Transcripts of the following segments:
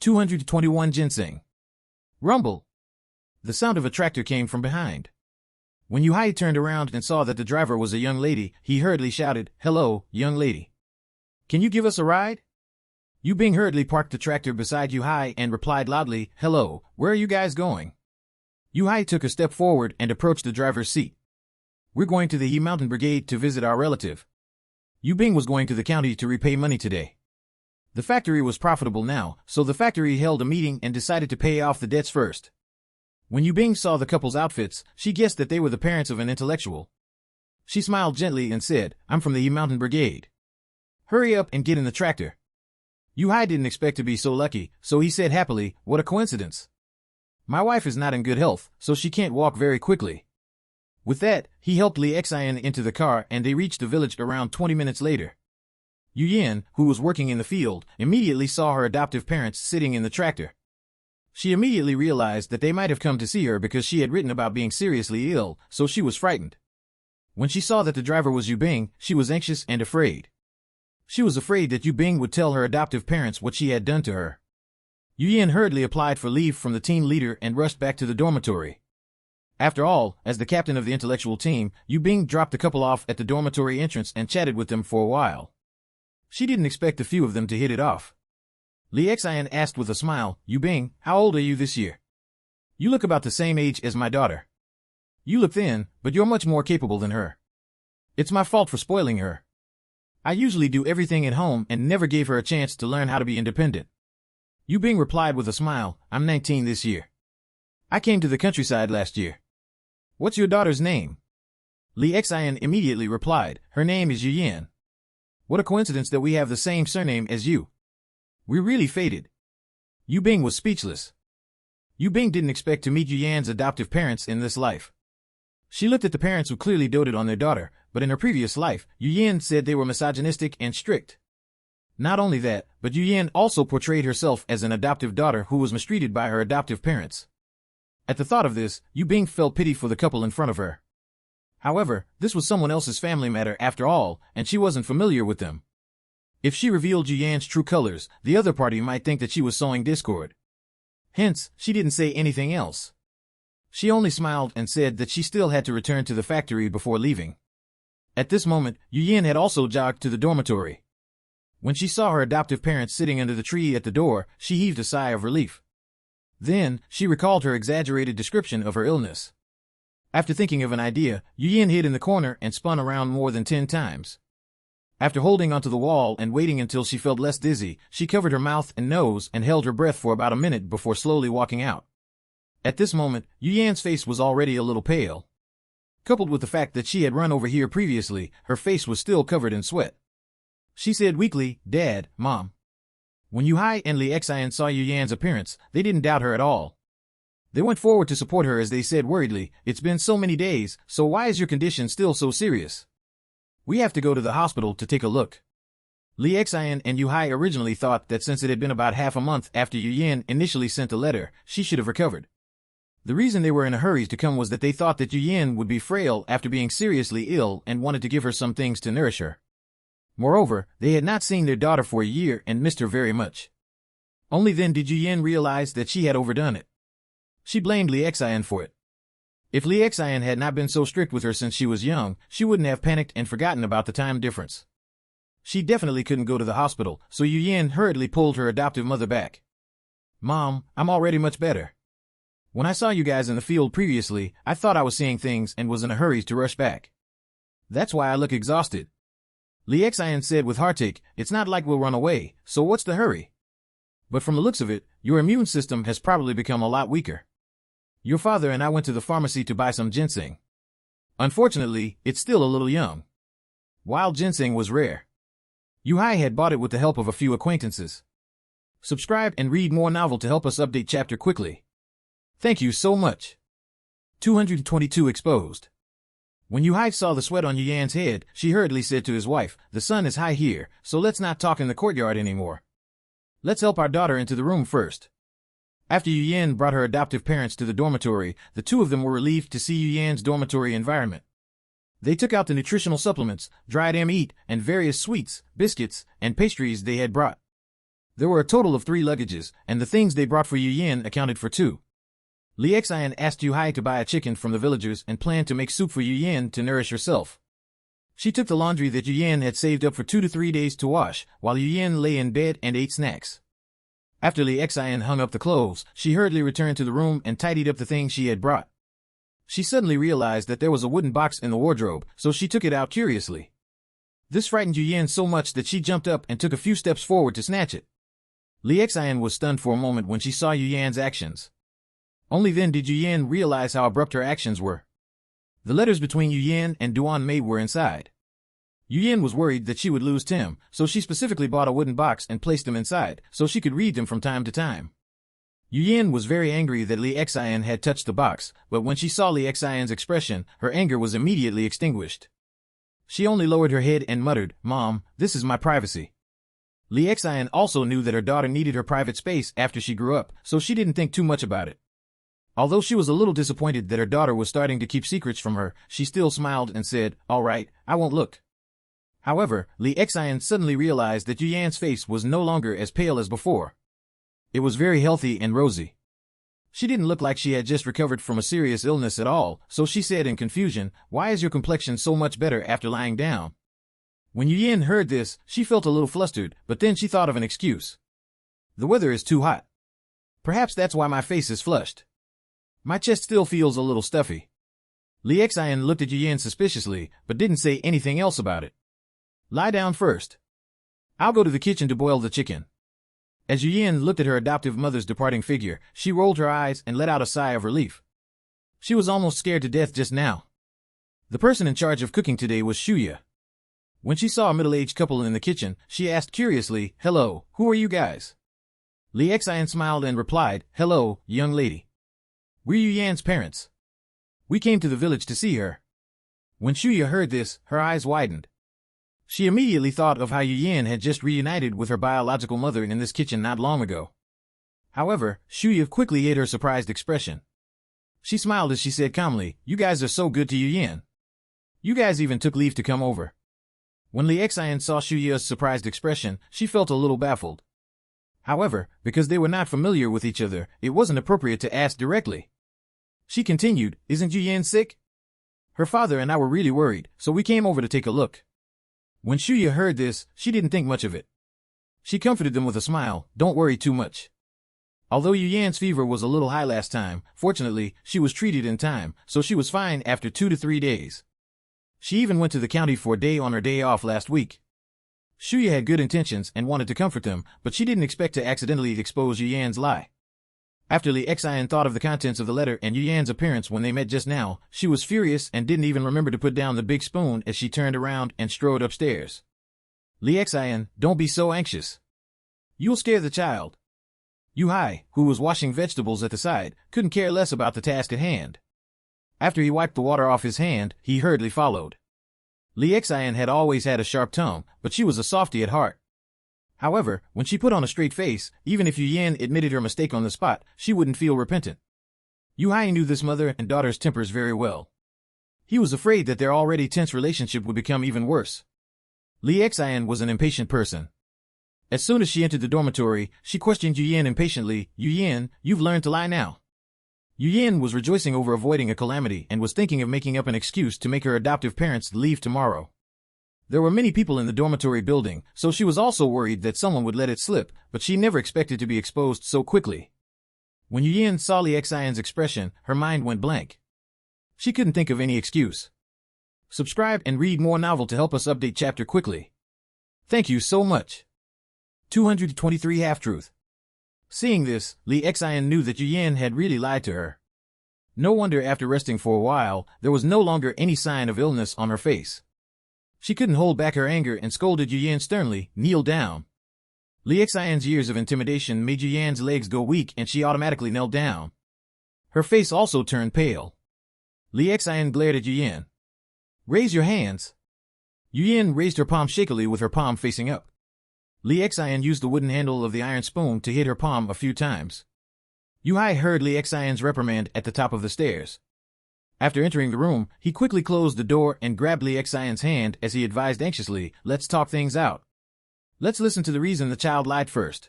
221 Ginseng. Rumble. The sound of a tractor came from behind. When Yuhai turned around and saw that the driver was a young lady, he hurriedly shouted, "Hello, young lady. Can you give us a ride?" Yu Bing hurriedly parked the tractor beside Yuhai and replied loudly, "Hello, where are you guys going?" Yuhai took a step forward and approached the driver's seat. "We're going to the He Mountain Brigade to visit our relative. Yu Bing was going to the county to repay money today." The factory was profitable now, so the factory held a meeting and decided to pay off the debts first. When Yu Bing saw the couple's outfits, she guessed that they were the parents of an intellectual. She smiled gently and said, "I'm from the He Mountain Brigade. Hurry up and get in the tractor." Yuhai didn't expect to be so lucky, so he said happily, "What a coincidence. My wife is not in good health, so she can't walk very quickly." With that, he helped Li Xian into the car and they reached the village around 20 minutes later. Yu Yan, who was working in the field, immediately saw her adoptive parents sitting in the tractor. She immediately realized that they might have come to see her because she had written about being seriously ill, so she was frightened. When she saw that the driver was Yu Bing, she was anxious and afraid. She was afraid that Yu Bing would tell her adoptive parents what she had done to her. Yu Yan hurriedly applied for leave from the team leader and rushed back to the dormitory. After all, as the captain of the intellectual team, Yu Bing dropped the couple off at the dormitory entrance and chatted with them for a while. She didn't expect a few of them to hit it off. Li Xian asked with a smile, "Yu Bing, how old are you this year? You look about the same age as my daughter. You look thin, but you're much more capable than her. It's my fault for spoiling her. I usually do everything at home and never gave her a chance to learn how to be independent." Yu Bing replied with a smile, "I'm 19 this year. I came to the countryside last year. What's your daughter's name?" Li Xian immediately replied, "Her name is Yu Yan. What a coincidence that we have the same surname as you. We're really fated." Yu Bing was speechless. Yu Bing didn't expect to meet Yu Yan's adoptive parents in this life. She looked at the parents who clearly doted on their daughter, but in her previous life, Yu Yan said they were misogynistic and strict. Not only that, but Yu Yan also portrayed herself as an adoptive daughter who was mistreated by her adoptive parents. At the thought of this, Yu Bing felt pity for the couple in front of her. However, this was someone else's family matter after all, and she wasn't familiar with them. If she revealed Yu Yan's true colors, the other party might think that she was sowing discord. Hence, she didn't say anything else. She only smiled and said that she still had to return to the factory before leaving. At this moment, Yu Yan had also jogged to the dormitory. When she saw her adoptive parents sitting under the tree at the door, she heaved a sigh of relief. Then, she recalled her exaggerated description of her illness. After thinking of an idea, Yu Yan hid in the corner and spun around more than 10 times. After holding onto the wall and waiting until she felt less dizzy, she covered her mouth and nose and held her breath for about a minute before slowly walking out. At this moment, Yu Yan's face was already a little pale. Coupled with the fact that she had run over here previously, her face was still covered in sweat. She said weakly, "Dad, Mom." When Yuhai and Li Xian saw Yu Yan's appearance, they didn't doubt her at all. They went forward to support her as they said worriedly, "It's been so many days, so why is your condition still so serious? We have to go to the hospital to take a look." Li Xian and Yuhai originally thought that since it had been about half a month after Yu Yan initially sent the letter, she should have recovered. The reason they were in a hurry to come was that they thought that Yu Yan would be frail after being seriously ill and wanted to give her some things to nourish her. Moreover, they had not seen their daughter for a year and missed her very much. Only then did Yu Yan realize that she had overdone it. She blamed Li Xian for it. If Li Xian had not been so strict with her since she was young, she wouldn't have panicked and forgotten about the time difference. She definitely couldn't go to the hospital, so Yu Yan hurriedly pulled her adoptive mother back. "Mom, I'm already much better. When I saw you guys in the field previously, I thought I was seeing things and was in a hurry to rush back. That's why I look exhausted." Li Xian said with heartache, "It's not like we'll run away, so what's the hurry? But from the looks of it, your immune system has probably become a lot weaker. Your father and I went to the pharmacy to buy some ginseng. Unfortunately, it's still a little young. Wild ginseng was rare. Yuhai had bought it with the help of a few acquaintances. Subscribe and read more novel to help us update chapter quickly. Thank you so much." 222 Exposed. When Yuhai saw the sweat on Yu Yan's head, she hurriedly said to his wife, "The sun is high here, so let's not talk in the courtyard anymore. Let's help our daughter into the room first." After Yu Yan brought her adoptive parents to the dormitory, the two of them were relieved to see Yu Yan's dormitory environment. They took out the nutritional supplements, dried meat, and various sweets, biscuits, and pastries they had brought. There were a total of 3 luggages, and the things they brought for Yu Yin accounted for 2. Li Xian asked Yu Hai to buy a chicken from the villagers and planned to make soup for Yu Yin to nourish herself. She took the laundry that Yu Yin had saved up for 2 to 3 days to wash, while Yu Yin lay in bed and ate snacks. After Li Xian hung up the clothes, she hurriedly returned to the room and tidied up the things she had brought. She suddenly realized that there was a wooden box in the wardrobe, so she took it out curiously. This frightened Yu Yin so much that she jumped up and took a few steps forward to snatch it. Li Xian was stunned for a moment when she saw Yu Yan's actions. Only then did Yu Yan realize how abrupt her actions were. The letters between Yu Yan and Duan Mei were inside. Yu Yan was worried that she would lose Tim, so she specifically bought a wooden box and placed them inside, so she could read them from time to time. Yu Yan was very angry that Li Xian had touched the box, but when she saw Li Xian's expression, her anger was immediately extinguished. She only lowered her head and muttered, "Mom, this is my privacy." Li Xian also knew that her daughter needed her private space after she grew up, so she didn't think too much about it. Although she was a little disappointed that her daughter was starting to keep secrets from her, she still smiled and said, "All right, I won't look." However, Li Xian suddenly realized that Yu Yan's face was no longer as pale as before. It was very healthy and rosy. She didn't look like she had just recovered from a serious illness at all, so she said in confusion, "Why is your complexion so much better after lying down?" When Yu Yan heard this, she felt a little flustered, but then she thought of an excuse. "The weather is too hot. Perhaps that's why my face is flushed. My chest still feels a little stuffy." Li Xian looked at Yu Yan suspiciously, but didn't say anything else about it. "Lie down first. I'll go to the kitchen to boil the chicken." As Yu Yan looked at her adoptive mother's departing figure, she rolled her eyes and let out a sigh of relief. She was almost scared to death just now. The person in charge of cooking today was Shuya. When she saw a middle-aged couple in the kitchen, she asked curiously, "Hello, who are you guys?" Li Xian smiled and replied, "Hello, young lady. We're Yu Yan's parents. We came to the village to see her." When Shuya heard this, her eyes widened. She immediately thought of how Yu Yan had just reunited with her biological mother in this kitchen not long ago. However, Shuya quickly hid her surprised expression. She smiled as she said calmly, "You guys are so good to Yu Yan. You guys even took leave to come over." When Li Xian saw Shuya's surprised expression, she felt a little baffled. However, because they were not familiar with each other, it wasn't appropriate to ask directly. She continued, "Isn't Yu Yan sick? Her father and I were really worried, so we came over to take a look." When Shuya heard this, she didn't think much of it. She comforted them with a smile, "Don't worry too much." Although Yu Yan's fever was a little high last time, fortunately, she was treated in time, so she was fine after 2 to 3 days. She even went to the county for a day on her day off last week. Shuya had good intentions and wanted to comfort them, but she didn't expect to accidentally expose Yu Yan's lie. After Li Xian thought of the contents of the letter and Yu Yan's appearance when they met just now, she was furious and didn't even remember to put down the big spoon as she turned around and strode upstairs. "Li Xian, don't be so anxious. You'll scare the child." Yu Hai, who was washing vegetables at the side, couldn't care less about the task at hand. After he wiped the water off his hand, he hurriedly followed. Li Xian had always had a sharp tongue, but she was a softy at heart. However, when she put on a straight face, even if Yu Yan admitted her mistake on the spot, she wouldn't feel repentant. Yu Hai knew this mother and daughter's tempers very well. He was afraid that their already tense relationship would become even worse. Li Xian was an impatient person. As soon as she entered the dormitory, she questioned Yu Yan impatiently, "Yu Yan, you've learned to lie now." Yu Yan was rejoicing over avoiding a calamity and was thinking of making up an excuse to make her adoptive parents leave tomorrow. There were many people in the dormitory building, so she was also worried that someone would let it slip, but she never expected to be exposed so quickly. When Yu Yan saw Li Xian's expression, her mind went blank. She couldn't think of any excuse. Subscribe and read more novel to help us update chapter quickly. Thank you so much. 223 Half-Truth. Seeing this, Li Xian knew that Yu Yan had really lied to her. No wonder after resting for a while, there was no longer any sign of illness on her face. She couldn't hold back her anger and scolded Yu Yan sternly, "Kneel down." Li Xian's years of intimidation made Yu Yan's legs go weak and she automatically knelt down. Her face also turned pale. Li Xian glared at Yu Yan. "Raise your hands." Yu Yan raised her palm shakily with her palm facing up. Li Xian used the wooden handle of the iron spoon to hit her palm a few times. Yu Hai heard Li Xian's reprimand at the top of the stairs. After entering the room, he quickly closed the door and grabbed Li Xian's hand as he advised anxiously, "Let's talk things out. Let's listen to the reason the child lied first."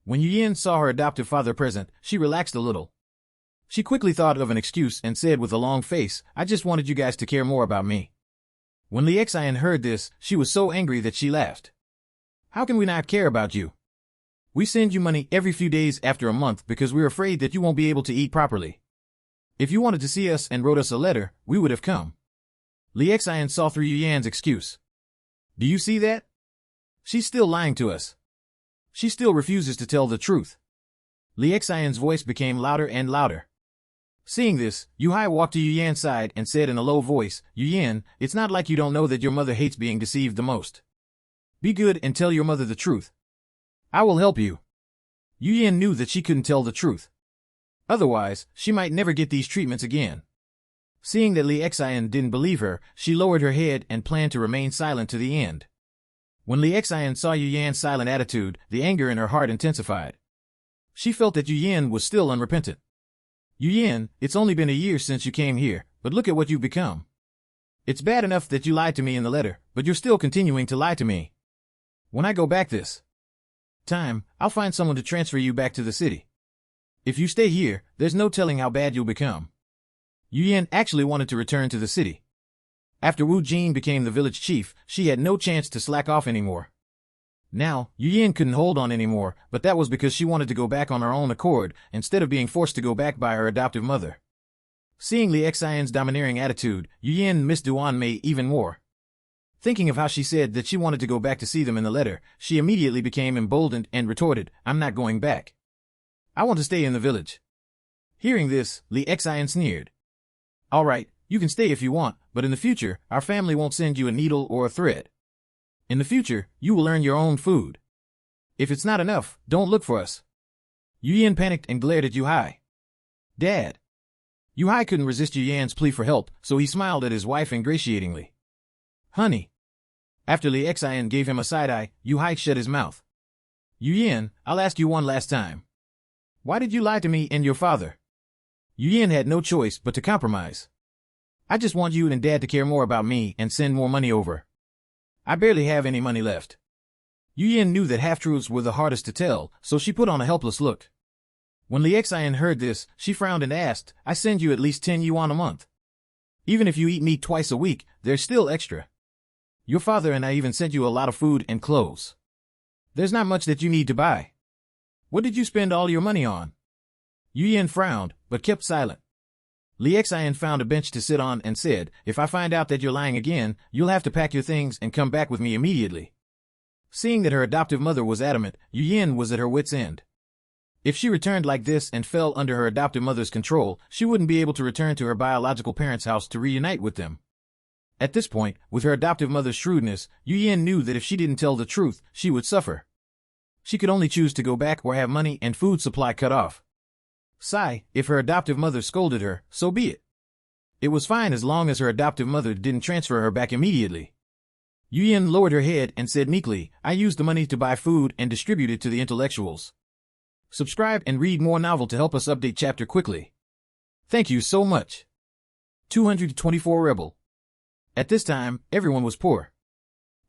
When Yu saw her adoptive father present, she relaxed a little. She quickly thought of an excuse and said with a long face, "I just wanted you guys to care more about me." When Li Xian heard this, she was so angry that she laughed. "How can we not care about you? We send you money every few days after a month because we're afraid that you won't be able to eat properly. If you wanted to see us and wrote us a letter, we would have come." Li Xian saw through Yuyan's excuse. "Do you see that? She's still lying to us. She still refuses to tell the truth." Li Xian's voice became louder and louder. Seeing this, Yu Hai walked to Yuyan's side and said in a low voice, "Yuyan, it's not like you don't know that your mother hates being deceived the most. Be good and tell your mother the truth. I will help you." Yuyan knew that she couldn't tell the truth. Otherwise, she might never get these treatments again. Seeing that Li Xian didn't believe her, she lowered her head and planned to remain silent to the end. When Li Xian saw Yuyan's silent attitude, the anger in her heart intensified. She felt that Yuyan was still unrepentant. "Yuyan, it's only been a year since you came here, but look at what you've become. It's bad enough that you lied to me in the letter, but you're still continuing to lie to me. When I go back this time, I'll find someone to transfer you back to the city. If you stay here, there's no telling how bad you'll become." Yuyan actually wanted to return to the city. After Wu Jin became the village chief, she had no chance to slack off anymore. Now, Yuyan couldn't hold on anymore, but that was because she wanted to go back on her own accord, instead of being forced to go back by her adoptive mother. Seeing Li Xian's domineering attitude, Yuyan missed Duan Mei even more. Thinking of how she said that she wanted to go back to see them in the letter, she immediately became emboldened and retorted, "I'm not going back. I want to stay in the village." Hearing this, Li Xian sneered. "All right, you can stay if you want, but in the future, our family won't send you a needle or a thread. In the future, you will earn your own food. If it's not enough, don't look for us." Yuyan panicked and glared at Yu Hai. "Dad." Yu Hai couldn't resist Yuyan's plea for help, so he smiled at his wife ingratiatingly. "Honey." After Li Xian gave him a side-eye, Yu Hai shut his mouth. "Yuyan, I'll ask you one last time. Why did you lie to me and your father?" Yuyan had no choice but to compromise. "I just want you and Dad to care more about me and send more money over. I barely have any money left." Yuyan knew that half-truths were the hardest to tell, so she put on a helpless look. When Li Xian heard this, she frowned and asked, "I send you at least 10 yuan a month. Even if you eat meat twice a week, there's still extra. Your father and I even sent you a lot of food and clothes. There's not much that you need to buy. What did you spend all your money on?" Yuyan frowned, but kept silent. Li Xian found a bench to sit on and said, "If I find out that you're lying again, you'll have to pack your things and come back with me immediately." Seeing that her adoptive mother was adamant, Yuyan was at her wit's end. If she returned like this and fell under her adoptive mother's control, she wouldn't be able to return to her biological parents' house to reunite with them. At this point, with her adoptive mother's shrewdness, Yuyan knew that if she didn't tell the truth, she would suffer. She could only choose to go back or have money and food supply cut off. Sigh, if her adoptive mother scolded her, so be it. It was fine as long as her adoptive mother didn't transfer her back immediately. Yuyan lowered her head and said meekly, "I used the money to buy food and distribute it to the intellectuals. Subscribe and read more novel to help us update chapter quickly. Thank you so much." 224 Rebel. At this time, everyone was poor.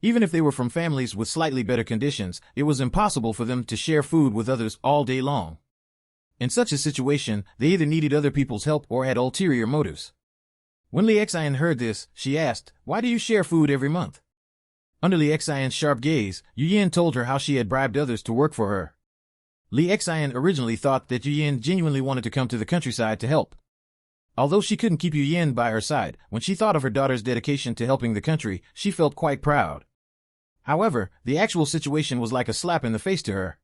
Even if they were from families with slightly better conditions, it was impossible for them to share food with others all day long. In such a situation, they either needed other people's help or had ulterior motives. When Li Xian heard this, she asked, "Why do you share food every month?" Under Li Xian's sharp gaze, Yuyan told her how she had bribed others to work for her. Li Xian originally thought that Yuyan genuinely wanted to come to the countryside to help. Although she couldn't keep Yuyan by her side, when she thought of her daughter's dedication to helping the country, she felt quite proud. However, the actual situation was like a slap in the face to her.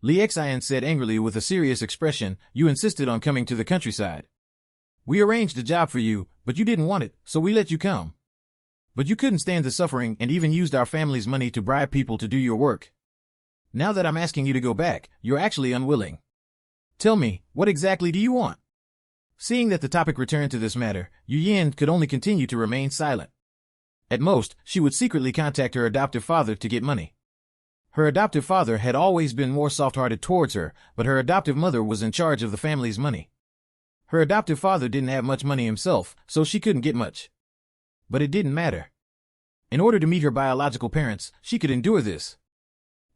Li Xian said angrily with a serious expression, "You insisted on coming to the countryside. We arranged a job for you, but you didn't want it, so we let you come. But you couldn't stand the suffering and even used our family's money to bribe people to do your work. Now that I'm asking you to go back, you're actually unwilling. Tell me, what exactly do you want?" Seeing that the topic returned to this matter, Yuyan could only continue to remain silent. At most, she would secretly contact her adoptive father to get money. Her adoptive father had always been more soft-hearted towards her, but her adoptive mother was in charge of the family's money. Her adoptive father didn't have much money himself, so she couldn't get much. But it didn't matter. In order to meet her biological parents, she could endure this.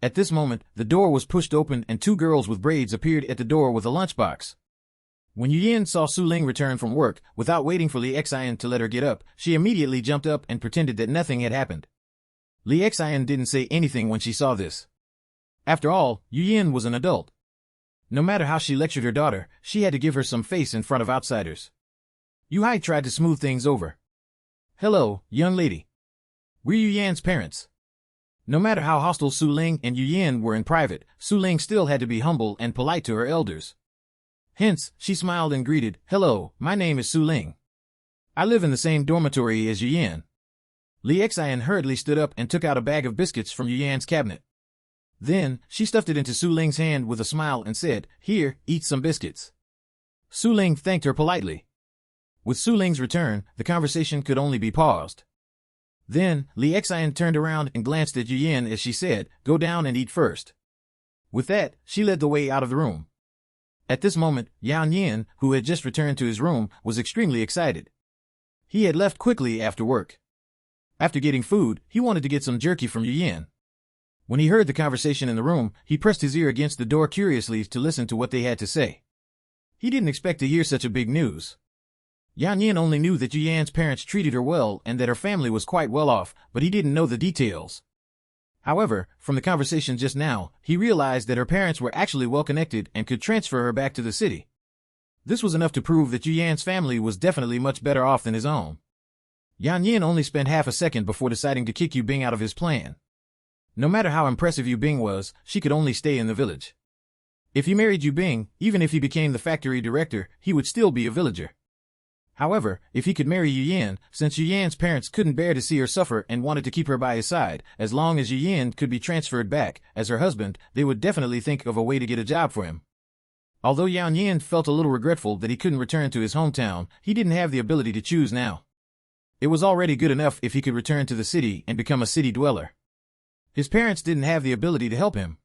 At this moment, the door was pushed open and two girls with braids appeared at the door with a lunchbox. When Yu Yin saw Su Ling return from work, without waiting for Li Xian to let her get up, she immediately jumped up and pretended that nothing had happened. Li Xian didn't say anything when she saw this. After all, Yu Yin was an adult. No matter how she lectured her daughter, she had to give her some face in front of outsiders. Yu Hai tried to smooth things over. Hello, young lady. We're Yu Yan's parents. No matter how hostile Su Ling and Yu Yin were in private, Su Ling still had to be humble and polite to her elders. Hence, she smiled and greeted, Hello, my name is Su Ling. I live in the same dormitory as Yu Yan. Li Xian hurriedly stood up and took out a bag of biscuits from Yu Yan's cabinet. Then, she stuffed it into Su Ling's hand with a smile and said, Here, eat some biscuits. Su Ling thanked her politely. With Su Ling's return, the conversation could only be paused. Then, Li Xian turned around and glanced at Yu Yin as she said, Go down and eat first. With that, she led the way out of the room. At this moment, Yan Yin, who had just returned to his room, was extremely excited. He had left quickly after work. After getting food, he wanted to get some jerky from Yu Yin. When he heard the conversation in the room, he pressed his ear against the door curiously to listen to what they had to say. He didn't expect to hear such a big news. Yan Yin only knew that Yu Yan's parents treated her well and that her family was quite well off, but he didn't know the details. However, from the conversation just now, he realized that her parents were actually well connected and could transfer her back to the city. This was enough to prove that Yu Yan's family was definitely much better off than his own. Yan Yin only spent half a second before deciding to kick Yu Bing out of his plan. No matter how impressive Yu Bing was, she could only stay in the village. If he married Yu Bing, even if he became the factory director, he would still be a villager. However, if he could marry Yu Yan, since Yu Yan's parents couldn't bear to see her suffer and wanted to keep her by his side, as long as Yu Yan could be transferred back as her husband, they would definitely think of a way to get a job for him. Although Yan Yin felt a little regretful that he couldn't return to his hometown, he didn't have the ability to choose now. It was already good enough if he could return to the city and become a city dweller. His parents didn't have the ability to help him.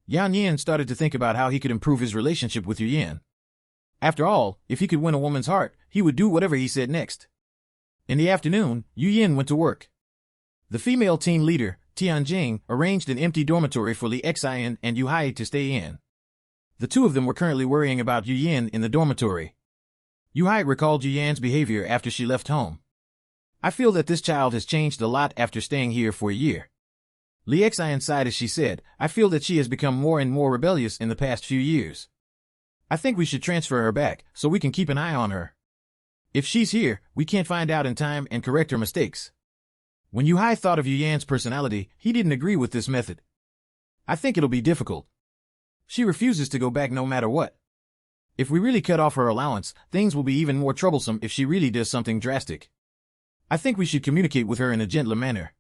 Yan Yin started to think about how he could improve his relationship with Yu Yan. After all, if he could win a woman's heart, he would do whatever he said next. In the afternoon, Yu Yin went to work. The female team leader, Tianjing, arranged an empty dormitory for Li Xian and Yu Hai to stay in. The two of them were currently worrying about Yu Yin in the dormitory. Yu Hai recalled Yu Yan's behavior after she left home. I feel that this child has changed a lot after staying here for a year. Li Xian sighed as she said, I feel that she has become more and more rebellious in the past few years. I think we should transfer her back, so we can keep an eye on her. If she's here, we can't find out in time and correct her mistakes. When Yu Hai thought of Yu Yan's personality, he didn't agree with this method. I think it'll be difficult. She refuses to go back no matter what. If we really cut off her allowance, things will be even more troublesome if she really does something drastic. I think we should communicate with her in a gentler manner.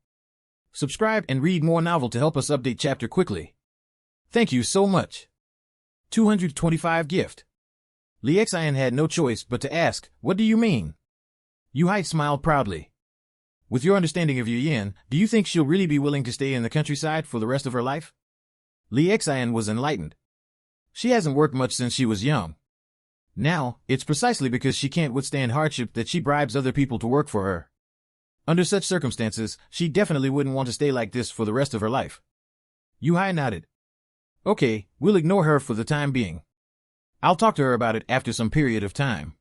Subscribe and read more novel to help us update chapter quickly. Thank you so much. 225 gift. Li Xian had no choice but to ask, What do you mean? Yu Hai smiled proudly. With your understanding of Yu Yan, do you think she'll really be willing to stay in the countryside for the rest of her life? Li Xian was enlightened. She hasn't worked much since she was young. Now, it's precisely because she can't withstand hardship that she bribes other people to work for her. Under such circumstances, she definitely wouldn't want to stay like this for the rest of her life. Yu Hai nodded. Okay, we'll ignore her for the time being. I'll talk to her about it after some period of time.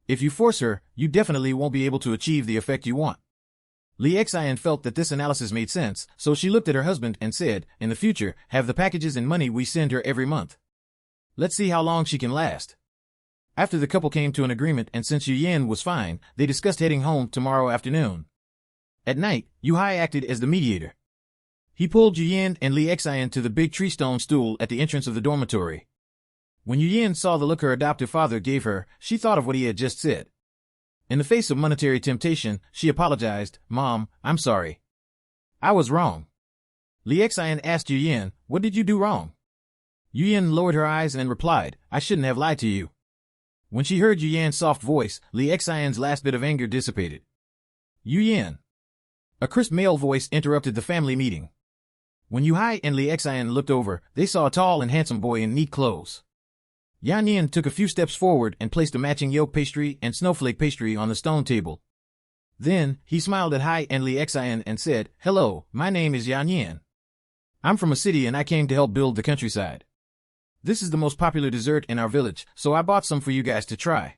If you force her, you definitely won't be able to achieve the effect you want. Li Xian felt that this analysis made sense, so she looked at her husband and said, In the future, have the packages and money we send her every month. Let's see how long she can last. After the couple came to an agreement and since Yu Yan was fine, they discussed heading home tomorrow afternoon. At night, Yu Hai acted as the mediator. He pulled Yu Yan and Li Xian to the big tree stone stool at the entrance of the dormitory. When Yu Yan saw the look her adoptive father gave her, she thought of what he had just said. In the face of monetary temptation, she apologized, Mom, I'm sorry. I was wrong. Li Xian asked Yu Yan, What did you do wrong? Yu Yan lowered her eyes and replied, I shouldn't have lied to you. When she heard Yu Yan's soft voice, Li Xian's last bit of anger dissipated. Yu Yan. A crisp male voice interrupted the family meeting. When Yu Hai and Li Xian looked over, they saw a tall and handsome boy in neat clothes. Yan Yin took a few steps forward and placed a matching yolk pastry and snowflake pastry on the stone table. Then, he smiled at Hai and Li Xian and said, Hello, my name is Yan Yin. I'm from a city and I came to help build the countryside. This is the most popular dessert in our village, so I bought some for you guys to try.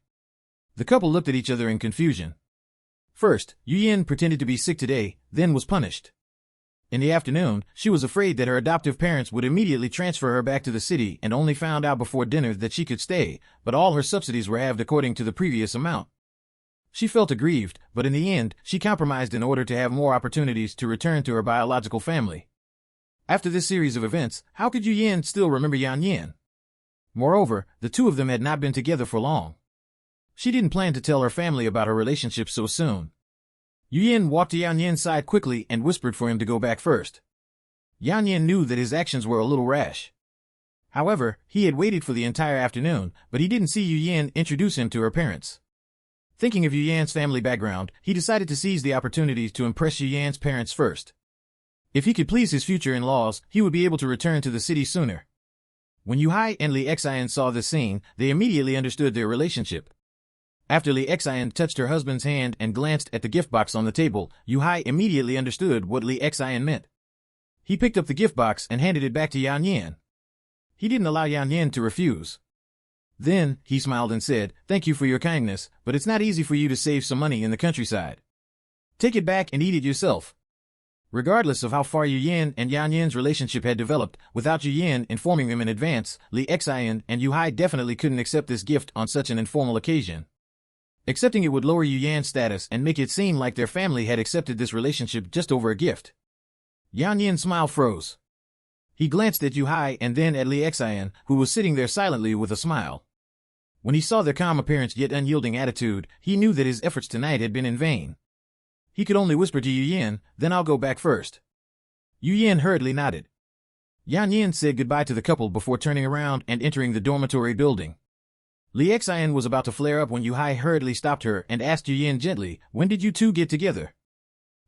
The couple looked at each other in confusion. First, Yu Yin pretended to be sick today, then was punished. In the afternoon, she was afraid that her adoptive parents would immediately transfer her back to the city and only found out before dinner that she could stay, but all her subsidies were halved according to the previous amount. She felt aggrieved, but in the end, she compromised in order to have more opportunities to return to her biological family. After this series of events, how could Yu Yin still remember Yan Yin? Moreover, the two of them had not been together for long. She didn't plan to tell her family about her relationship so soon. Yu Yin walked to Yan Yin's side quickly and whispered for him to go back first. Yan Yin knew that his actions were a little rash. However, he had waited for the entire afternoon, but he didn't see Yu Yin introduce him to her parents. Thinking of Yu Yan's family background, he decided to seize the opportunity to impress Yu Yan's parents first. If he could please his future in-laws, he would be able to return to the city sooner. When Yu Hai and Li Xian saw this scene, they immediately understood their relationship. After Li Xian touched her husband's hand and glanced at the gift box on the table, Yu Hai immediately understood what Li Xian meant. He picked up the gift box and handed it back to Yan Yin. He didn't allow Yan Yin to refuse. Then, he smiled and said, "Thank you for your kindness, but it's not easy for you to save some money in the countryside. Take it back and eat it yourself." Regardless of how far Yu Yin and Yan Yin's relationship had developed, without Yu Yin informing them in advance, Li Xian and Yu Hai definitely couldn't accept this gift on such an informal occasion. Accepting it would lower Yu Yan's status and make it seem like their family had accepted this relationship just over a gift. Yan Yin's smile froze. He glanced at Yu Hai and then at Li Xian, who was sitting there silently with a smile. When he saw their calm appearance yet unyielding attitude, he knew that his efforts tonight had been in vain. He could only whisper to Yu Yin, "Then I'll go back first." Yu Yin hurriedly nodded. Yan Yin said goodbye to the couple before turning around and entering the dormitory building. Li Xian was about to flare up when Yu Hai hurriedly stopped her and asked Yu Yin gently, "When did you two get together?"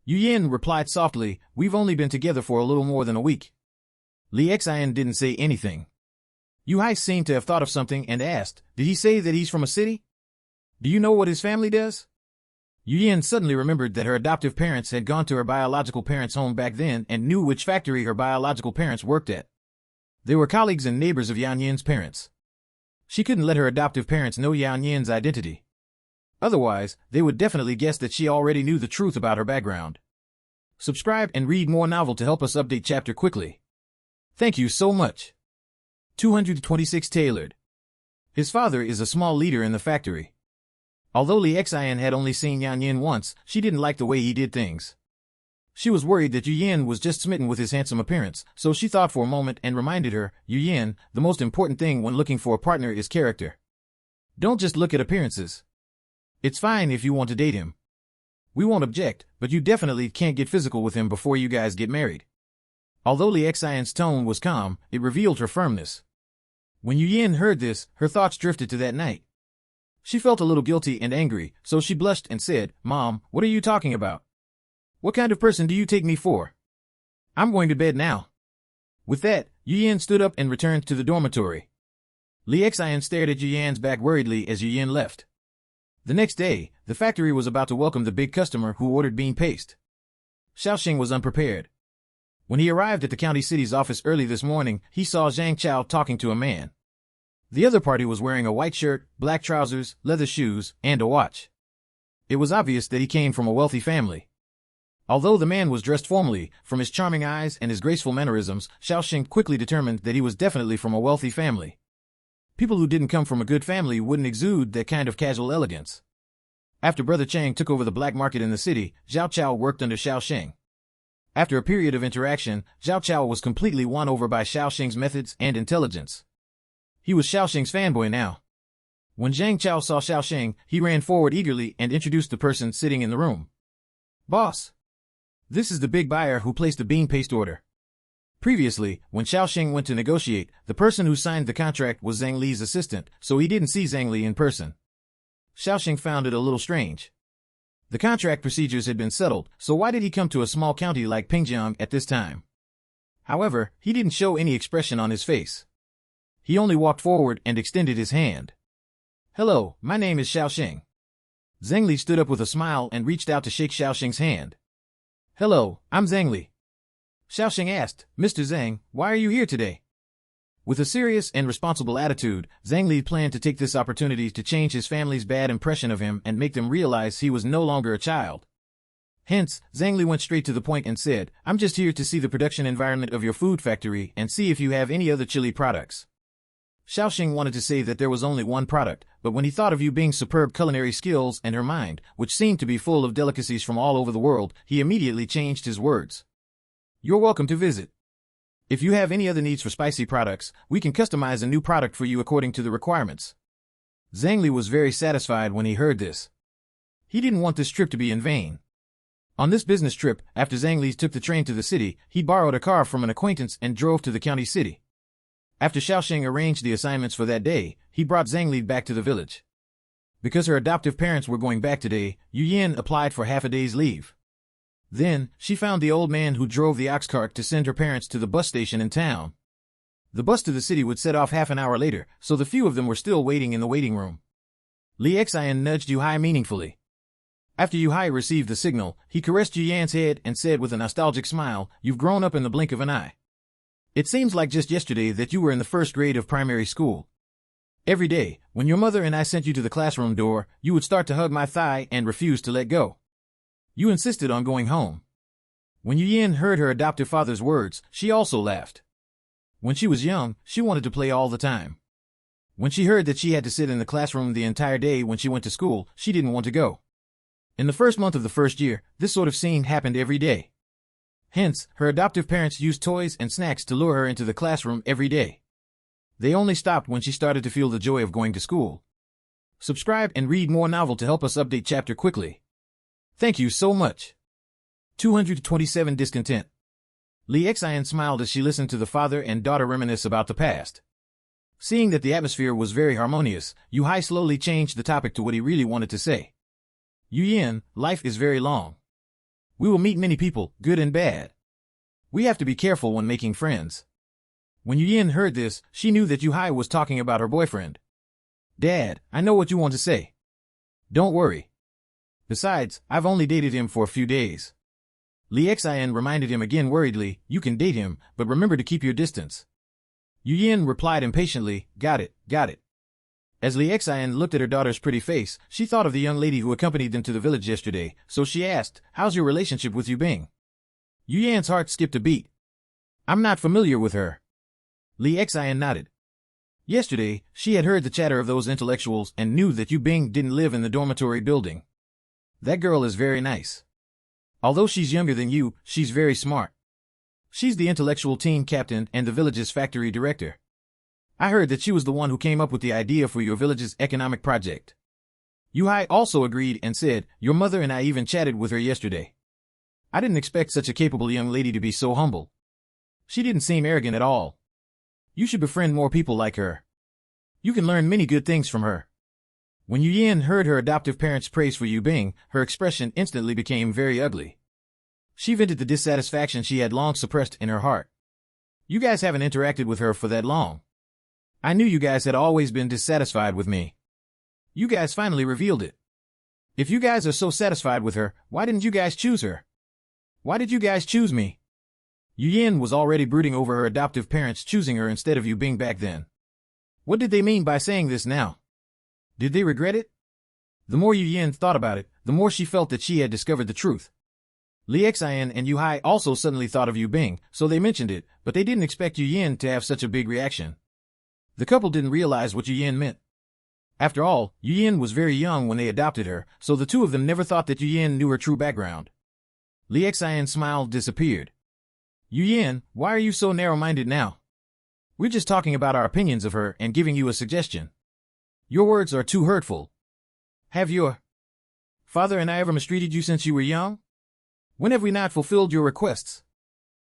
Yu Yin replied softly, "We've only been together for a little more than a week." Li Xian didn't say anything. Yu Hai seemed to have thought of something and asked, "Did he say that he's from a city? Do you know what his family does?" Yu Yin suddenly remembered that her adoptive parents had gone to her biological parents' home back then and knew which factory her biological parents worked at. They were colleagues and neighbors of Yan Yin's parents. She couldn't let her adoptive parents know Yan Yin's identity. Otherwise, they would definitely guess that she already knew the truth about her background. Subscribe and read more novel to help us update chapter quickly. Thank you so much. 226 Tailored. His father is a small leader in the factory. Although Li Xian had only seen Yan Yin once, she didn't like the way he did things. She was worried that Yu Yin was just smitten with his handsome appearance, so she thought for a moment and reminded her, "Yu Yin, the most important thing when looking for a partner is character. Don't just look at appearances. It's fine if you want to date him. We won't object, but you definitely can't get physical with him before you guys get married." Although Li Xian's tone was calm, it revealed her firmness. When Yu Yin heard this, her thoughts drifted to that night. She felt a little guilty and angry, so she blushed and said, "Mom, what are you talking about? What kind of person do you take me for? I'm going to bed now." With that, Yu Yin stood up and returned to the dormitory. Li Xian stared at Yu Yan's back worriedly as Yu Yin left. The next day, the factory was about to welcome the big customer who ordered bean paste. Xiaoxing was unprepared. When he arrived at the county city's office early this morning, he saw Zhang Chao talking to a man. The other party was wearing a white shirt, black trousers, leather shoes, and a watch. It was obvious that he came from a wealthy family. Although the man was dressed formally, from his charming eyes and his graceful mannerisms, Xiaoxing quickly determined that he was definitely from a wealthy family. People who didn't come from a good family wouldn't exude that kind of casual elegance. After Brother Chang took over the black market in the city, Zhao Chao worked under Xiaoxing. After a period of interaction, Zhao Chao was completely won over by Xiaoxing's methods and intelligence. He was Xiaoxing's fanboy now. When Zhang Chao saw Xiaoxing, he ran forward eagerly and introduced the person sitting in the room. "Boss, this is the big buyer who placed the bean paste order." Previously, when Xiaoxing went to negotiate, the person who signed the contract was Zhang Li's assistant, so he didn't see Zhang Li in person. Xiaoxing found it a little strange. The contract procedures had been settled, so why did he come to a small county like Pingjiang at this time? However, he didn't show any expression on his face. He only walked forward and extended his hand. "Hello, my name is Xiaoxing." Zhang Li stood up with a smile and reached out to shake Xiaoxing's hand. "Hello, I'm Zhang Li." Xiaoxing asked, Mr. Zhang, why are you here today? With a serious and responsible attitude, Zhang Li planned to take this opportunity to change his family's bad impression of him and make them realize he was no longer a child. Hence, Zhang Li went straight to the point and said, I'm just here to see the production environment of your food factory and see if you have any other chili products. Xiaoxing wanted to say that there was only one product, but when he thought of Yu Bing's superb culinary skills and her mind, which seemed to be full of delicacies from all over the world, he immediately changed his words. You're welcome to visit. If you have any other needs for spicy products, we can customize a new product for you according to the requirements. Zhang Li was very satisfied when he heard this. He didn't want this trip to be in vain. On this business trip, after Zhang Li took the train to the city, he borrowed a car from an acquaintance and drove to the county city. After Xiaoxing arranged the assignments for that day, he brought Zhang Li back to the village. Because her adoptive parents were going back today, Yu Yin applied for half a day's leave. Then, she found the old man who drove the ox cart to send her parents to the bus station in town. The bus to the city would set off half an hour later, so the few of them were still waiting in the waiting room. Li Xian nudged Yu Hai meaningfully. After Yu Hai received the signal, he caressed Yu Yan's head and said with a nostalgic smile, You've grown up in the blink of an eye. It seems like just yesterday that you were in the first grade of primary school. Every day, when your mother and I sent you to the classroom door, you would start to hug my thigh and refuse to let go. You insisted on going home. When Yu Yin heard her adoptive father's words, she also laughed. When she was young, she wanted to play all the time. When she heard that she had to sit in the classroom the entire day when she went to school, she didn't want to go. In the first month of the first year, this sort of scene happened every day. Hence, her adoptive parents used toys and snacks to lure her into the classroom every day. They only stopped when she started to feel the joy of going to school. Subscribe and read more novel to help us update chapter quickly. Thank you so much. 227 Discontent. Li Xian smiled as she listened to the father and daughter reminisce about the past. Seeing that the atmosphere was very harmonious, Yu Hai slowly changed the topic to what he really wanted to say. Yu Yin, life is very long. We will meet many people, good and bad. We have to be careful when making friends. When Yu Yin heard this, she knew that Yu Hai was talking about her boyfriend. Dad, I know what you want to say. Don't worry. Besides, I've only dated him for a few days. Li Xian reminded him again worriedly, you can date him, but remember to keep your distance. Yu Yin replied impatiently, got it, got it. As Li Xian looked at her daughter's pretty face, she thought of the young lady who accompanied them to the village yesterday, so she asked, how's your relationship with Yu Bing? Yu Yan's heart skipped a beat. I'm not familiar with her. Li Xian nodded. Yesterday, she had heard the chatter of those intellectuals and knew that Yu Bing didn't live in the dormitory building. That girl is very nice. Although she's younger than you, she's very smart. She's the intellectual team captain and the village's factory director. I heard that she was the one who came up with the idea for your village's economic project. Yu Hai also agreed and said, your mother and I even chatted with her yesterday. I didn't expect such a capable young lady to be so humble. She didn't seem arrogant at all. You should befriend more people like her. You can learn many good things from her. When Yu Yin heard her adoptive parents' praise for Yu Bing, her expression instantly became very ugly. She vented the dissatisfaction she had long suppressed in her heart. You guys haven't interacted with her for that long. I knew you guys had always been dissatisfied with me. You guys finally revealed it. If you guys are so satisfied with her, why didn't you guys choose her? Why did you guys choose me? Yu Yin was already brooding over her adoptive parents choosing her instead of Yu Bing back then. What did they mean by saying this now? Did they regret it? The more Yu Yin thought about it, the more she felt that she had discovered the truth. Li Xian and Yu Hai also suddenly thought of Yu Bing, so they mentioned it, but they didn't expect Yu Yin to have such a big reaction. The couple didn't realize what Yu Yin meant. After all, Yu Yin was very young when they adopted her, so the two of them never thought that Yu Yin knew her true background. Li Xian's smile disappeared. Yu Yin, why are you so narrow-minded now? We're just talking about our opinions of her and giving you a suggestion. Your words are too hurtful. Have your father and I ever mistreated you since you were young? When have we not fulfilled your requests?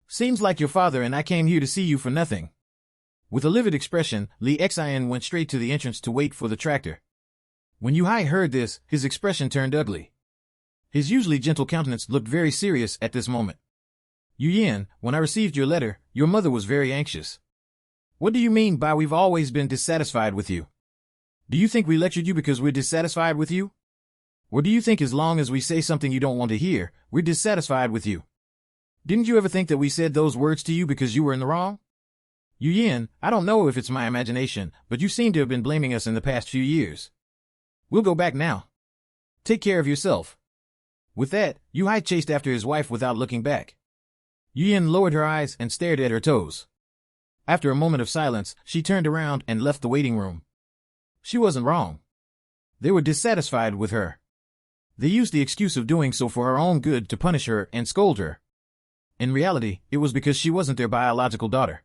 Seems like your father and I came here to see you for nothing. With a livid expression, Li Xian went straight to the entrance to wait for the tractor. When Yu Hai heard this, his expression turned ugly. His usually gentle countenance looked very serious at this moment. Yu Yin, when I received your letter, your mother was very anxious. What do you mean by we've always been dissatisfied with you? Do you think we lectured you because we're dissatisfied with you? Or do you think as long as we say something you don't want to hear, we're dissatisfied with you? Didn't you ever think that we said those words to you because you were in the wrong? Yu Yin, I don't know if it's my imagination, but you seem to have been blaming us in the past few years. We'll go back now. Take care of yourself. With that, Yu Hai chased after his wife without looking back. Yu Yin lowered her eyes and stared at her toes. After a moment of silence, she turned around and left the waiting room. She wasn't wrong. They were dissatisfied with her. They used the excuse of doing so for her own good to punish her and scold her. In reality, it was because she wasn't their biological daughter.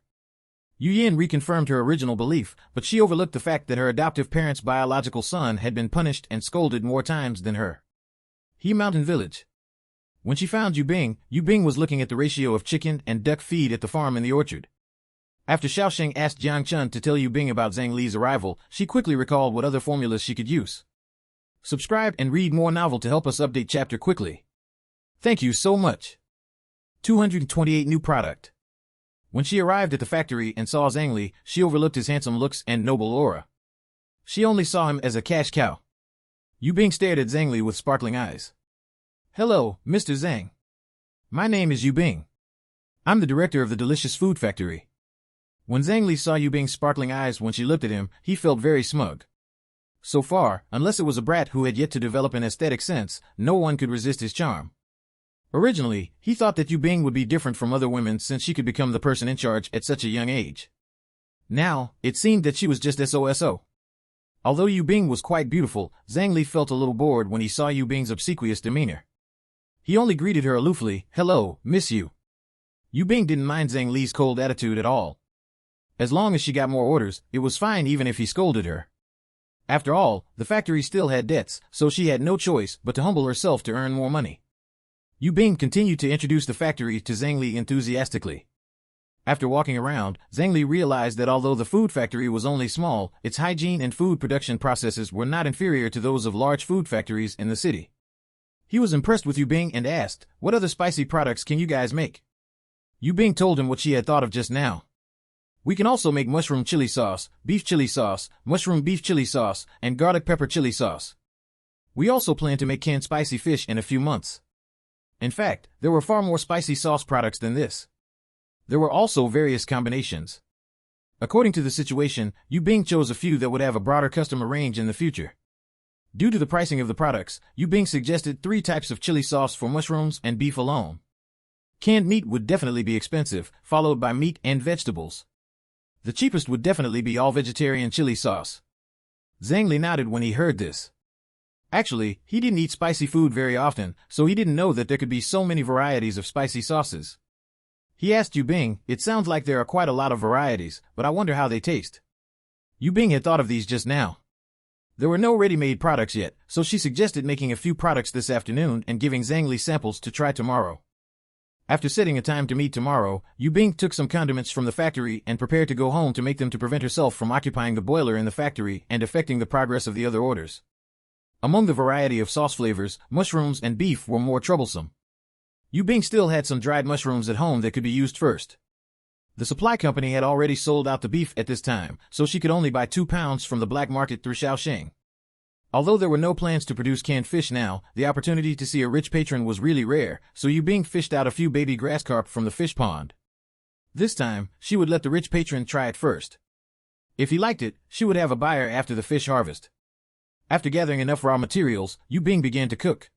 Yu Yin reconfirmed her original belief, but she overlooked the fact that her adoptive parents' biological son had been punished and scolded more times than her. He Mountain Village. When she found Yu Bing was looking at the ratio of chicken and duck feed at the farm in the orchard. After Xiaoxing asked Jiang Chun to tell Yu Bing about Zhang Li's arrival, she quickly recalled what other formulas she could use. Subscribe and read more novel to help us update chapter quickly. Thank you so much. 228 New product. When she arrived at the factory and saw Zhang Li, she overlooked his handsome looks and noble aura. She only saw him as a cash cow. Yu Bing stared at Zhang Li with sparkling eyes. Hello, Mr. Zhang. My name is Yu Bing. I'm the director of the delicious food factory. When Zhang Li saw Yu Bing's sparkling eyes when she looked at him, he felt very smug. So far, unless it was a brat who had yet to develop an aesthetic sense, no one could resist his charm. Originally, he thought that Yu Bing would be different from other women since she could become the person in charge at such a young age. Now, it seemed that she was just SOSO. Although Yu Bing was quite beautiful, Zhang Li felt a little bored when he saw Yu Bing's obsequious demeanor. He only greeted her aloofly, "Hello, Miss Yu." Yu Bing didn't mind Zhang Li's cold attitude at all. As long as she got more orders, it was fine even if he scolded her. After all, the factory still had debts, so she had no choice but to humble herself to earn more money. Yu Bing continued to introduce the factory to Zhang Li enthusiastically. After walking around, Zhang Li realized that although the food factory was only small, its hygiene and food production processes were not inferior to those of large food factories in the city. He was impressed with Yu Bing and asked, "What other spicy products can you guys make?" Yu Bing told him what she had thought of just now. "We can also make mushroom chili sauce, beef chili sauce, mushroom beef chili sauce, and garlic pepper chili sauce. We also plan to make canned spicy fish in a few months." In fact, there were far more spicy sauce products than this. There were also various combinations. According to the situation, Yu Bing chose a few that would have a broader customer range in the future. Due to the pricing of the products, Yu Bing suggested 3 types of chili sauce for mushrooms and beef alone. Canned meat would definitely be expensive, followed by meat and vegetables. The cheapest would definitely be all-vegetarian chili sauce. Zhang Li nodded when he heard this. Actually, he didn't eat spicy food very often, so he didn't know that there could be so many varieties of spicy sauces. He asked Yu Bing, "It sounds like there are quite a lot of varieties, but I wonder how they taste." Yu Bing had thought of these just now. There were no ready-made products yet, so she suggested making a few products this afternoon and giving Zhang Li samples to try tomorrow. After setting a time to meet tomorrow, Yu Bing took some condiments from the factory and prepared to go home to make them to prevent herself from occupying the boiler in the factory and affecting the progress of the other orders. Among the variety of sauce flavors, mushrooms and beef were more troublesome. Yu Bing still had some dried mushrooms at home that could be used first. The supply company had already sold out the beef at this time, so she could only buy 2 pounds from the black market through Xiaoxing. Although there were no plans to produce canned fish now, the opportunity to see a rich patron was really rare, so Yu Bing fished out a few baby grass carp from the fish pond. This time, she would let the rich patron try it first. If he liked it, she would have a buyer after the fish harvest. After gathering enough raw materials, Yu Bing began to cook.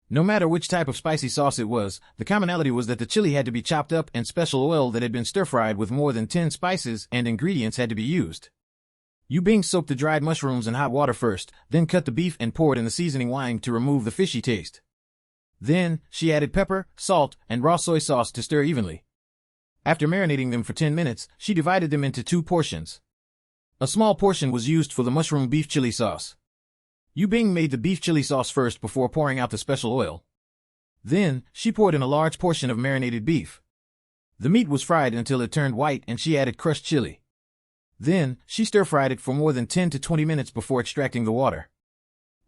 No matter which type of spicy sauce it was, the commonality was that the chili had to be chopped up and special oil that had been stir-fried with more than 10 spices and ingredients had to be used. Yu Bing soaked the dried mushrooms in hot water first, then cut the beef and poured in the seasoning wine to remove the fishy taste. Then, she added pepper, salt, and raw soy sauce to stir evenly. After marinating them for 10 minutes, she divided them into 2 portions. A small portion was used for the mushroom beef chili sauce. Yu Bing made the beef chili sauce first before pouring out the special oil. Then, she poured in a large portion of marinated beef. The meat was fried until it turned white and she added crushed chili. Then, she stir-fried it for more than 10 to 20 minutes before extracting the water.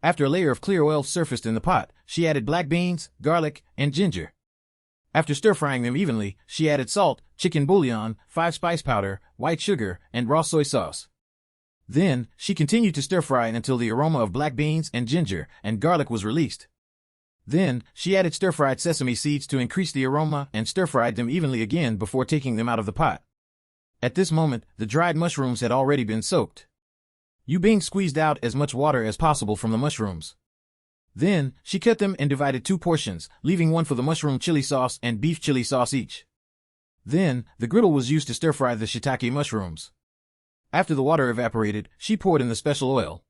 After a layer of clear oil surfaced in the pot, she added black beans, garlic, and ginger. After stir-frying them evenly, she added salt, chicken bouillon, 5 spice powder, white sugar, and raw soy sauce. Then, she continued to stir-fry until the aroma of black beans and ginger and garlic was released. Then, she added stir-fried sesame seeds to increase the aroma and stir-fried them evenly again before taking them out of the pot. At this moment, the dried mushrooms had already been soaked. Yu Bing squeezed out as much water as possible from the mushrooms. Then, she cut them and divided 2 portions, leaving one for the mushroom chili sauce and beef chili sauce each. Then, the griddle was used to stir-fry the shiitake mushrooms. After the water evaporated, she poured in the special oil.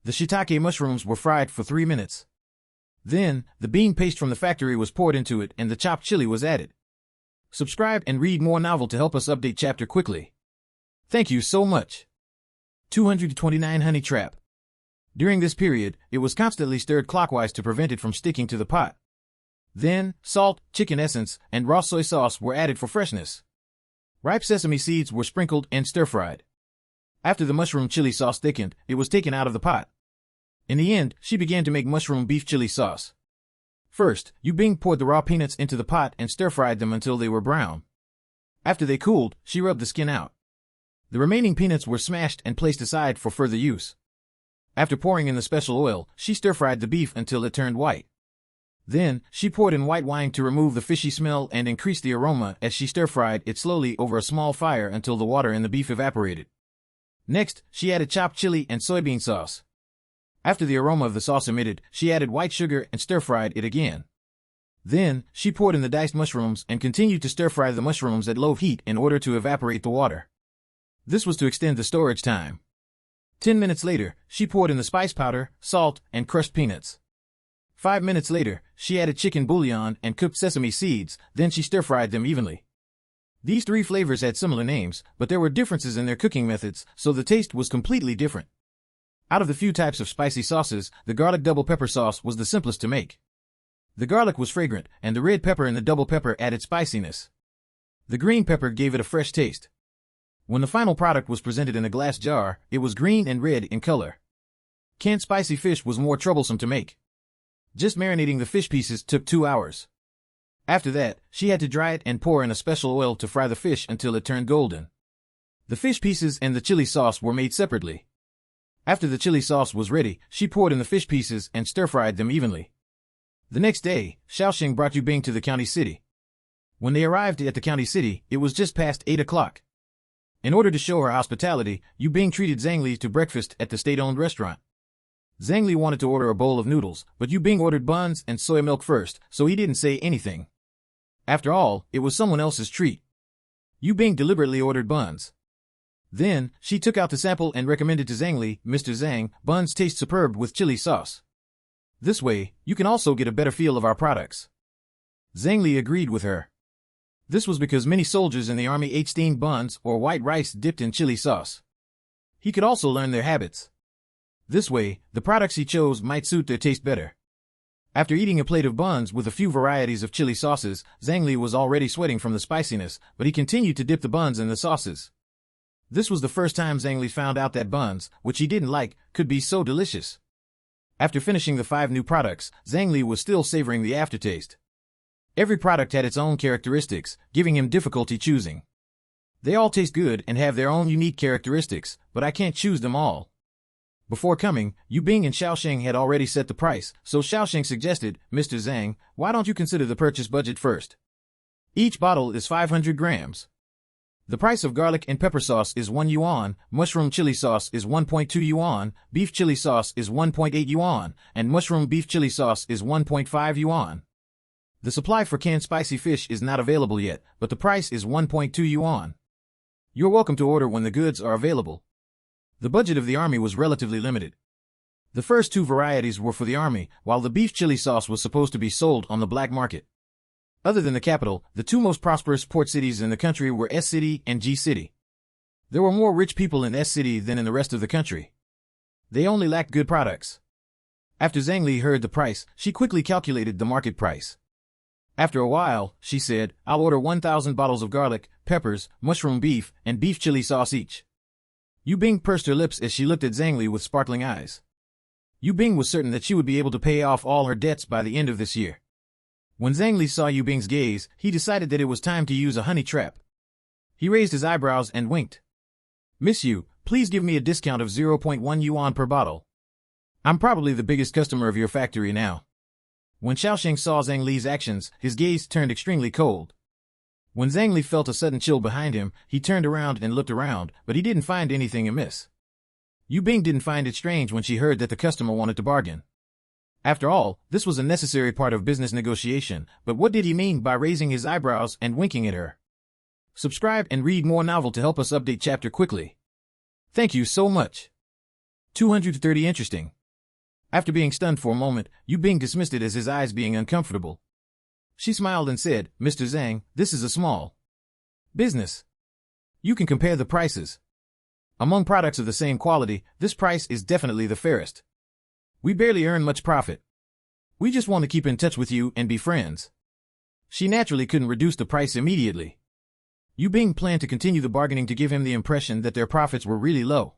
The shiitake mushrooms were fried for 3 minutes. Then, the bean paste from the factory was poured into it and the chopped chili was added. Subscribe and read more novel to help us update chapter quickly. Thank you so much. 229 Honey Trap. During this period, it was constantly stirred clockwise to prevent it from sticking to the pot. Then, salt, chicken essence, and raw soy sauce were added for freshness. Ripe sesame seeds were sprinkled and stir-fried. After the mushroom chili sauce thickened, it was taken out of the pot. In the end, she began to make mushroom beef chili sauce. First, Yu Bing poured the raw peanuts into the pot and stir-fried them until they were brown. After they cooled, she rubbed the skin out. The remaining peanuts were smashed and placed aside for further use. After pouring in the special oil, she stir-fried the beef until it turned white. Then, she poured in white wine to remove the fishy smell and increase the aroma as she stir-fried it slowly over a small fire until the water in the beef evaporated. Next, she added chopped chili and soybean sauce. After the aroma of the sauce emitted, she added white sugar and stir-fried it again. Then, she poured in the diced mushrooms and continued to stir-fry the mushrooms at low heat in order to evaporate the water. This was to extend the storage time. 10 minutes later, she poured in the spice powder, salt, and crushed peanuts. 5 minutes later, she added chicken bouillon and cooked sesame seeds, then she stir-fried them evenly. These 3 flavors had similar names, but there were differences in their cooking methods, so the taste was completely different. Out of the few types of spicy sauces, the garlic double pepper sauce was the simplest to make. The garlic was fragrant, and the red pepper in the double pepper added spiciness. The green pepper gave it a fresh taste. When the final product was presented in a glass jar, it was green and red in color. Canned spicy fish was more troublesome to make. Just marinating the fish pieces took 2 hours. After that, she had to dry it and pour in a special oil to fry the fish until it turned golden. The fish pieces and the chili sauce were made separately. After the chili sauce was ready, she poured in the fish pieces and stir-fried them evenly. The next day, Shaoxing brought Yu Bing to the county city. When they arrived at the county city, it was just past 8 o'clock. In order to show her hospitality, Yu Bing treated Zhang Li to breakfast at the state-owned restaurant. Zhang Li wanted to order a bowl of noodles, but Yu Bing ordered buns and soy milk first, so he didn't say anything. After all, it was someone else's treat. Yu Bing deliberately ordered buns. Then, she took out the sample and recommended to Zhang Li, "Mr. Zhang, buns taste superb with chili sauce. This way, you can also get a better feel of our products." Zhang Li agreed with her. This was because many soldiers in the army ate steamed buns or white rice dipped in chili sauce. He could also learn their habits. This way, the products he chose might suit their taste better. After eating a plate of buns with a few varieties of chili sauces, Zhang Li was already sweating from the spiciness, but he continued to dip the buns in the sauces. This was the first time Zhang Li found out that buns, which he didn't like, could be so delicious. After finishing the 5 new products, Zhang Li was still savoring the aftertaste. Every product had its own characteristics, giving him difficulty choosing. They all taste good and have their own unique characteristics, but I can't choose them all. Before coming, Yu Bing and Shaoxing had already set the price, so Shaoxing suggested, "Mr. Zhang, why don't you consider the purchase budget first? Each bottle is 500 grams. The price of garlic and pepper sauce is 1 yuan, mushroom chili sauce is 1.2 yuan, beef chili sauce is 1.8 yuan, and mushroom beef chili sauce is 1.5 yuan. The supply for canned spicy fish is not available yet, but the price is 1.2 yuan. You're welcome to order when the goods are available." The budget of the army was relatively limited. The first 2 varieties were for the army, while the beef chili sauce was supposed to be sold on the black market. Other than the capital, the 2 most prosperous port cities in the country were S City and G City. There were more rich people in S City than in the rest of the country. They only lacked good products. After Zhang Li heard the price, she quickly calculated the market price. After a while, she said, "I'll order 1,000 bottles of garlic, peppers, mushroom beef, and beef chili sauce each." Yu Bing pursed her lips as she looked at Zhang Li with sparkling eyes. Yu Bing was certain that she would be able to pay off all her debts by the end of this year. When Zhang Li saw Yu Bing's gaze, he decided that it was time to use a honey trap. He raised his eyebrows and winked. "Miss Yu, please give me a discount of 0.1 yuan per bottle. I'm probably the biggest customer of your factory now." When Xiaoxing saw Zhang Li's actions, his gaze turned extremely cold. When Zhang Li felt a sudden chill behind him, he turned around and looked around, but he didn't find anything amiss. Yu Bing didn't find it strange when she heard that the customer wanted to bargain. After all, this was a necessary part of business negotiation, but what did he mean by raising his eyebrows and winking at her? Subscribe and read more novel to help us update chapter quickly. Thank you so much. 230 Interesting. After being stunned for a moment, Yu Bing dismissed it as his eyes being uncomfortable. She smiled and said, Mr. Zhang, this is a small business. You can compare the prices. Among products of the same quality, this price is definitely the fairest. We barely earn much profit. We just want to keep in touch with you and be friends. She naturally couldn't reduce the price immediately. Yu Bing planned to continue the bargaining to give him the impression that their profits were really low.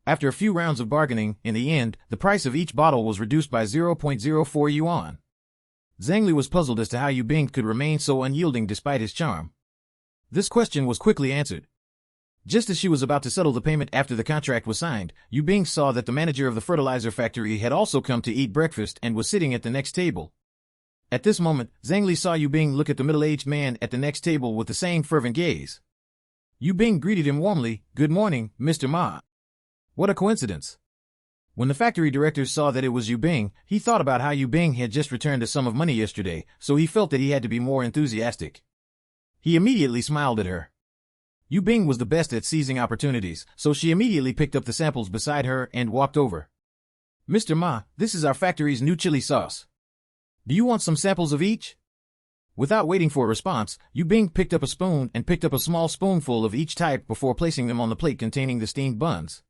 After a few rounds of bargaining, in the end, the price of each bottle was reduced by 0.04 yuan. Zhang Li was puzzled as to how Yu Bing could remain so unyielding despite his charm. This question was quickly answered. Just as she was about to settle the payment after the contract was signed, Yu Bing saw that the manager of the fertilizer factory had also come to eat breakfast and was sitting at the next table. At this moment, Zhang Li saw Yu Bing look at the middle-aged man at the next table with the same fervent gaze. Yu Bing greeted him warmly, Good morning, Mr. Ma. What a coincidence. When the factory director saw that it was Yu Bing, he thought about how Yu Bing had just returned a sum of money yesterday, so he felt that he had to be more enthusiastic. He immediately smiled at her. Yu Bing was the best at seizing opportunities, so she immediately picked up the samples beside her and walked over. Mr. Ma, this is our factory's new chili sauce. Do you want some samples of each? Without waiting for a response, Yu Bing picked up a spoon and picked up a small spoonful of each type before placing them on the plate containing the steamed buns.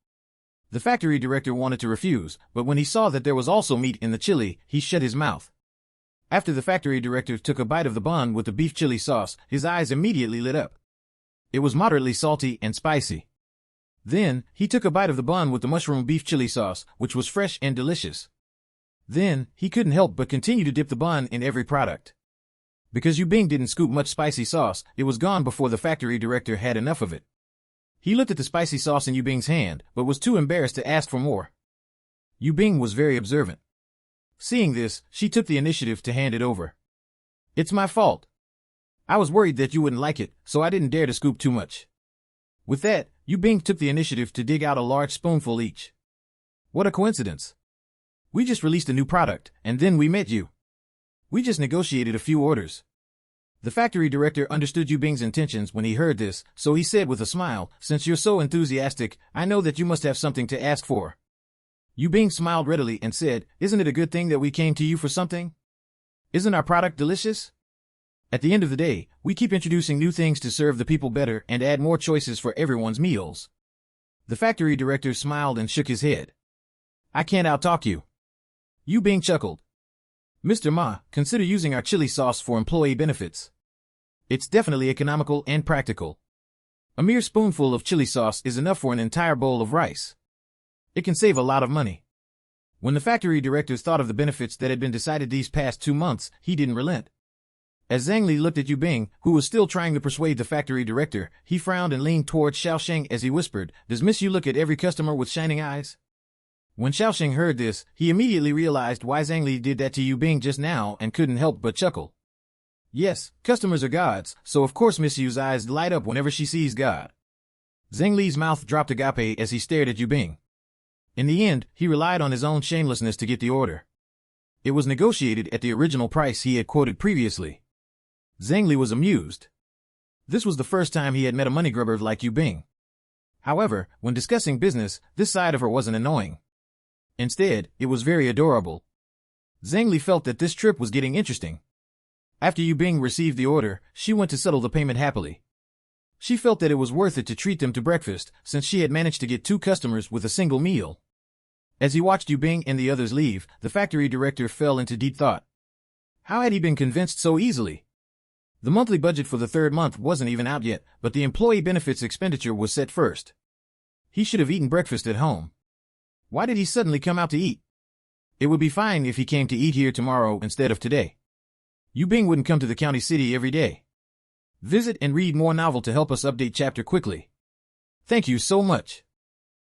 The factory director wanted to refuse, but when he saw that there was also meat in the chili, he shut his mouth. After the factory director took a bite of the bun with the beef chili sauce, his eyes immediately lit up. It was moderately salty and spicy. Then, he took a bite of the bun with the mushroom beef chili sauce, which was fresh and delicious. Then, he couldn't help but continue to dip the bun in every product. Because Yu Bing didn't scoop much spicy sauce, it was gone before the factory director had enough of it. He looked at the spicy sauce in Yu Bing's hand, but was too embarrassed to ask for more. Yu Bing was very observant. Seeing this, she took the initiative to hand it over. It's my fault. I was worried that you wouldn't like it, so I didn't dare to scoop too much. With that, Yu Bing took the initiative to dig out a large spoonful each. What a coincidence. We just released a new product, and then we met you. We just negotiated a few orders. The factory director understood Yu Bing's intentions when he heard this, so he said with a smile, Since you're so enthusiastic, I know that you must have something to ask for. Yu Bing smiled readily and said, Isn't it a good thing that we came to you for something? Isn't our product delicious? At the end of the day, we keep introducing new things to serve the people better and add more choices for everyone's meals. The factory director smiled and shook his head. I can't outtalk you. Yu Bing chuckled. Mr. Ma, consider using our chili sauce for employee benefits. It's definitely economical and practical. A mere spoonful of chili sauce is enough for an entire bowl of rice. It can save a lot of money. When the factory directors thought of the benefits that had been decided these past 2 months, he didn't relent. As Zhang Li looked at Yu Bing, who was still trying to persuade the factory director, he frowned and leaned towards Xiaoxing as he whispered, Does Miss Yu look at every customer with shining eyes? When Xiaoxing heard this, he immediately realized why Zhang Li did that to Yu Bing just now and couldn't help but chuckle. Yes, customers are gods, so of course Miss Yu's eyes light up whenever she sees God. Zhang Li's mouth dropped agape as he stared at Yu Bing. In the end, he relied on his own shamelessness to get the order. It was negotiated at the original price he had quoted previously. Zhang Li was amused. This was the first time he had met a money grubber like Yu Bing. However, when discussing business, this side of her wasn't annoying. Instead, it was very adorable. Zhang Li felt that this trip was getting interesting. After Yu Bing received the order, she went to settle the payment happily. She felt that it was worth it to treat them to breakfast, since she had managed to get 2 customers with a single meal. As he watched Yu Bing and the others leave, the factory director fell into deep thought. How had he been convinced so easily? The monthly budget for the 3rd month wasn't even out yet, but the employee benefits expenditure was set first. He should have eaten breakfast at home. Why did he suddenly come out to eat? It would be fine if he came to eat here tomorrow instead of today. Yu Bing wouldn't come to the county city every day. Visit and read more novel to help us update chapter quickly. Thank you so much.